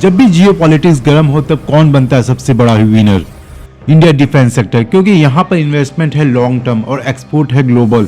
जब भी जियो पॉलिटिक्स गर्म हो तब कौन बनता है सबसे बड़ा विनर? इंडिया डिफेंस सेक्टर, क्योंकि यहाँ पर इन्वेस्टमेंट है लॉन्ग टर्म और एक्सपोर्ट है ग्लोबल।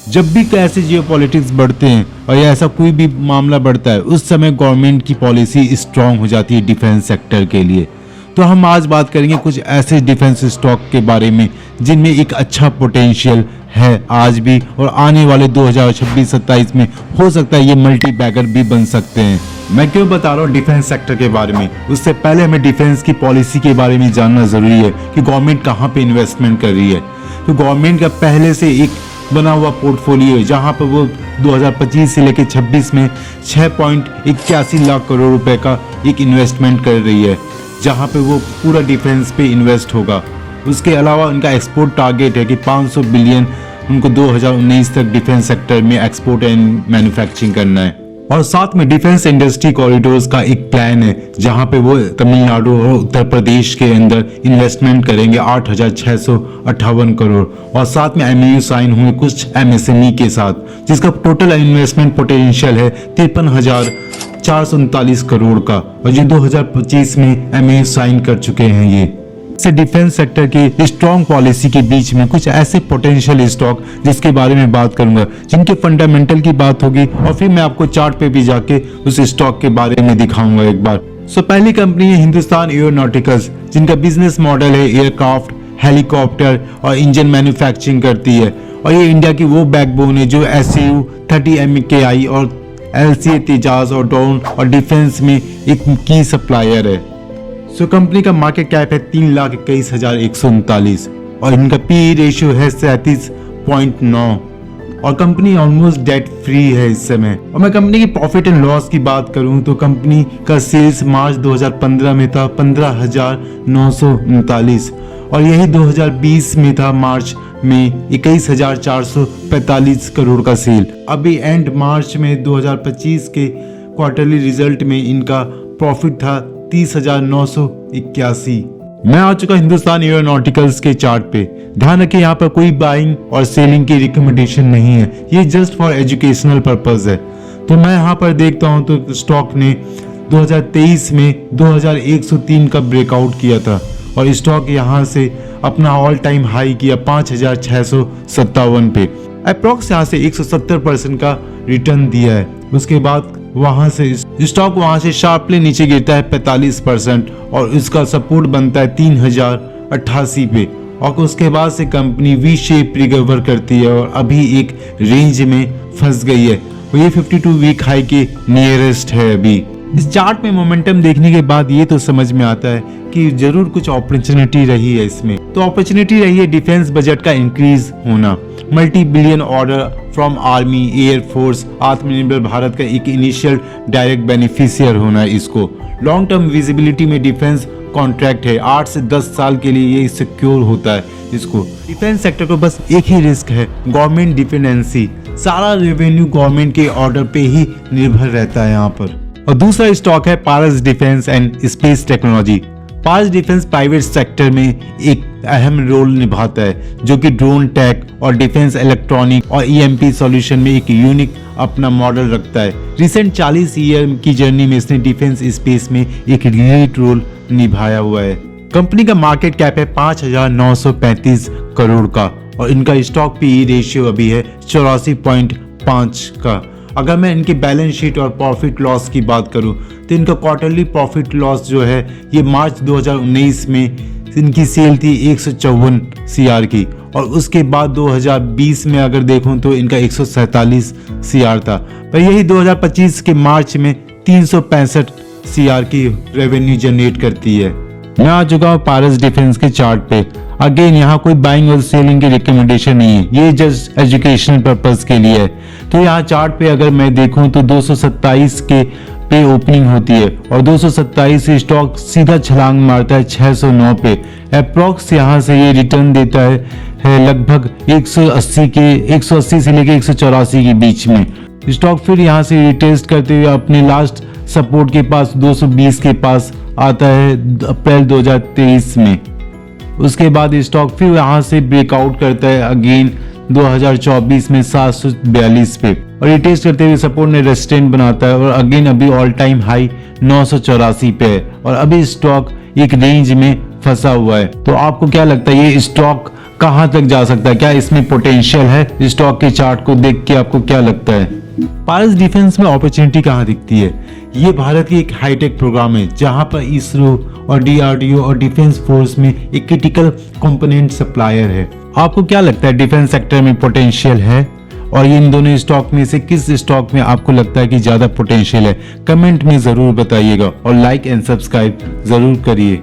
जब भी ऐसे जियो पॉलिटिक्स बढ़ते हैं और ऐसा कोई भी मामला बढ़ता है, उस समय गवर्नमेंट की पॉलिसी स्ट्रांग हो जाती है डिफेंस सेक्टर के लिए। तो हम आज बात करेंगे कुछ ऐसे डिफेंस स्टॉक के बारे में जिनमें एक अच्छा पोटेंशियल है आज भी, और आने वाले 2026-27 में हो सकता है ये मल्टी बैगर भी बन सकते हैं। मैं क्यों बता रहा हूँ डिफेंस सेक्टर के बारे में? उससे पहले हमें डिफेंस की पॉलिसी के बारे में जानना जरूरी है कि गवर्नमेंट कहाँ पे इन्वेस्टमेंट कर रही है। तो गवर्नमेंट का पहले से एक बना हुआ पोर्टफोलियो है जहाँ पर वो 2025 से लेकर 26 में 6.81 लाख करोड़ रुपए का एक इन्वेस्टमेंट कर रही है, जहाँ पे वो पूरा डिफेंस पे इन्वेस्ट होगा। उसके अलावा उनका एक्सपोर्ट टारगेट है कि 500 बिलियन उनको 2019 तक डिफेंस सेक्टर में एक्सपोर्ट एंड मैन्युफैक्चरिंग करना है। और साथ में डिफेंस इंडस्ट्री कॉरिडोर्स का एक प्लान है जहां पे वो तमिलनाडु और उत्तर प्रदेश के अंदर इन्वेस्टमेंट करेंगे 8,658 करोड़, और साथ में एमओयू साइन हुए कुछ एमएसएमई के साथ, जिसका टोटल इन्वेस्टमेंट पोटेंशियल है 53,439 करोड़ का, और ये 2025 में एमओयू साइन कर चुके हैं। ये से डिफेंस सेक्टर की स्ट्रॉन्ग पॉलिसी के बीच में कुछ ऐसे पोटेंशियल स्टॉक जिसके बारे में बात करूंगा, जिनके फंडामेंटल की बात होगी, और फिर मैं आपको चार्ट पे भी जाके उस स्टॉक के बारे में दिखाऊंगा एक बार। पहली कंपनी है हिंदुस्तान एरोनॉटिक्स, जिनका बिजनेस मॉडल है एयरक्राफ्ट, हेलीकॉप्टर और इंजन मैन्युफैक्चरिंग करती है, और ये इंडिया की वो बैकबोन है जो SAU 30 MKI और LCA तेजाज और ड्रोन और डिफेंस में एक की सप्लायर है। कंपनी का मार्केट कैप है 3,21,139 और इनका PE रेशियो है 37.9, और कंपनी ऑलमोस्ट डेट फ्री है इस समय। और मैं कंपनी की प्रॉफिट एंड लॉस की बात करूं तो कंपनी का सेल्स मार्च 2015 में था 15,939, और यही 2020 में था मार्च में 21,445 करोड़ का सेल। अभी एंड मार्च में 2025 के क्वार्टरली रिजल्ट में इनका प्रॉफिट था 30,981। मैं आ चुका हिंदुस्तान एरोनॉटिकल्स के चार्ट पे। ध्यान रखिए यहाँ पर कोई बाइंग और सेलिंग की रिकमेंडेशन नहीं है, ये जस्ट फॉर एजुकेशनल पर्पस है। तो मैं यहाँ पर देखता हूँ तो स्टॉक ने 2023 में 2103 का ब्रेकआउट किया था, और स्टॉक यहाँ से अपना ऑल टाइम हाई किया 5,657 पे। अप्रॉक्स यहाँ से 170% का रिटर्न दिया है। उसके बाद वहां से स्टॉक वहां से शार्पली नीचे गिरता है 45%, और इसका सपोर्ट बनता है 3,088 पे, और उसके बाद से कंपनी वी शेप रिकवर करती है और अभी एक रेंज में फंस गई है, और ये 52 वीक हाई के नियरेस्ट है अभी। इस चार्ट में मोमेंटम देखने के बाद ये तो समझ में आता है कि जरूर कुछ अपॉर्चुनिटी रही है इसमें। तो अपॉर्चुनिटी रही है डिफेंस बजट का इंक्रीज होना, multi billion order from army, air force, आत्मनिर्भर भारत का एक इनिशियल डायरेक्ट बेनिफिशियर होना है इसको। लॉन्ग टर्म विजिबिलिटी में डिफेंस कॉन्ट्रैक्ट है 8 से 10 साल के लिए, ये सिक्योर होता है इसको। डिफेंस सेक्टर को बस एक ही रिस्क है, गवर्नमेंट डिपेंडेंसी। सारा रेवेन्यू गवर्नमेंट के ऑर्डर पे ही निर्भर रहता है यहाँ पर। और दूसरा स्टॉक है Paras defence and space technology. Paras defence private sector में एक अहम रोल निभाता है, जो कि ड्रोन टेक और डिफेंस इलेक्ट्रॉनिक और EMP सॉल्यूशन में एक यूनिक अपना मॉडल रखता है। रिसेंट 40 ईयर की जर्नी में इसने डिफेंस स्पेस में एक लीड रोल निभाया हुआ है। कंपनी का मार्केट कैप है 5,935 करोड़ का, और इनका स्टॉक PE रेशियो अभी है 84.5 का। अगर मैं इनके बैलेंस शीट और प्रॉफिट लॉस की बात करूं तो इनका क्वार्टरली प्रॉफिट लॉस जो है ये मार्च 2019 में इनकी सेल थी 154 CR की, और उसके बाद 2020 में अगर देखूं तो इनका 147 CR था, पर यही 2025 के मार्च में 365 CR की रेवेन्यू जनरेट करती है। मैं आ चुका हूँ पारस डिफेंस के चार्ट पे। अगेन यहाँ कोई बाइंग और सेलिंग की रिकमेंडेशन नहीं है, ये जस्ट एजुकेशनल पर्पस के लिए है। तो यहाँ चार्ट पे अगर मैं देखूं तो 227 के पे ओपनिंग होती है, और 227 से स्टॉक सीधा छलांग मारता है 609 पे। अप्रॉक्स यहाँ से ये रिटर्न देता है लगभग 180 से लेकर 184 के बीच में। स्टॉक फिर यहाँ से रिटेस्ट करते हुए अपने लास्ट सपोर्ट के पास 220 के पास आता है अप्रैल 2023 में। उसके बाद स्टॉक फिर यहाँ से ब्रेकआउट करता है अगेन 2024 में 742 पे, और ये टेस्ट करते हुए सपोर्ट ने रेजिस्टेंट बनाता है, और अगेन अभी ऑल टाइम हाई 984 पे है और अभी स्टॉक एक रेंज में फंसा हुआ है। तो आपको क्या लगता है ये स्टॉक कहां तक जा सकता है? क्या इसमें पोटेंशियल है? स्टॉक के चार्ट को देख के आपको क्या लगता है? पारस डिफेंस में अपॉर्चुनिटी कहां दिखती है? ये भारत की एक हाईटेक प्रोग्राम है जहां पर इसरो और डीआरडीओ और डिफेंस फोर्स में एक क्रिटिकल कंपोनेंट सप्लायर है। आपको क्या लगता है डिफेंस सेक्टर में पोटेंशियल है? और इन दोनों स्टॉक में से किस स्टॉक में आपको लगता है कि ज्यादा पोटेंशियल है? कमेंट में जरूर बताइएगा और लाइक एंड सब्सक्राइब जरूर करिए।